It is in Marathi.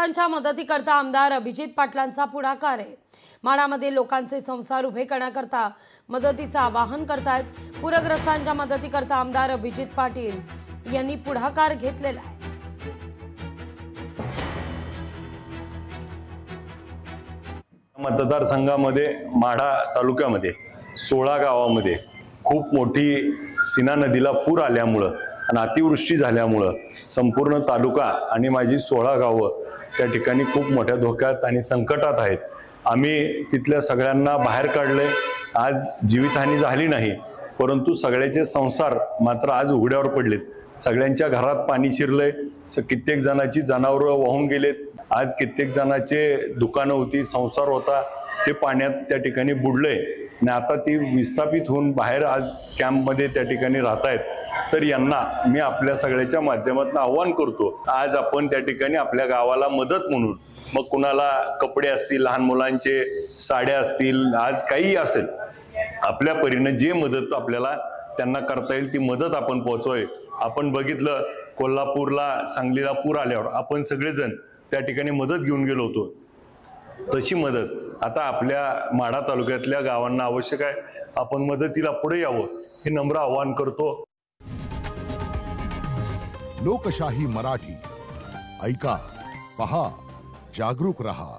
पूरग्रस्तांच्या मदतीकरता आमदार अभिजित पाटलांचा पुढाकार आहे। माडामध्ये लोकांचे संसार उभे करण्याकरता मदतीचं आवाहन करतायत। पूरग्रस्तांच्या मदतीकरता आमदार अभिजित पाटील यांनी पुढाकार घेतलेला आहे। मतदारसंघामध्ये माढा तालुक्यामध्ये 16 गावामध्ये खूप मोठी सीना नदीला पूर आल्यामुळे आणि अतिवृष्टी झाल्यामुळे संपूर्ण तालुका आणि माझी 16 गावं त्या ठिकाणी खूप मोठ्या धोक्यात आणि संकटात आहेत। आम्ही तिथल्या सगळ्यांना बाहेर काढले। आज जीवितहानी झाली नाही, परंतु सगळ्याचे संसार मात्र आज उघड्यावर पडलेत। सगळ्यांच्या घरात पाणी शिरलंय। कित्येक जणांची जनावरं वाहून गेलेत। आज कित्येक जणांचे दुकानं होती, संसार होता, ते पाण्यात त्या ठिकाणी बुडले आणि आता ती विस्थापित होऊन बाहेर आज कॅम्पमध्ये त्या ठिकाणी राहतायत। तर यांना मी आपल्या सगळ्याच्या माध्यमातून आवाहन करतो, आज आपण त्या ठिकाणी आपल्या गावाला मदत म्हणून, मग कुणाला कपडे असतील, लहान मुलांचे साड्या असतील, आज काही असेल, आपल्या परीने जे मदत आपल्याला त्यांना करता येईल ती मदत आपण पोहोचवावी। आपण बघितलं कोल्हापूरला, सांगलीला पूर आल्यावर आपण सगळेजण त्या ठिकाणी मदत घेऊन गेलो होतो। तशी मदत आता आपल्या माढा तालुक्यातल्या गावांना आवश्यक आहे। आपण मदतीला पुढे यावं हे नम्र आवाहन करतो। लोकशाही मराठी ऐका, पहा, जागरूक रहा।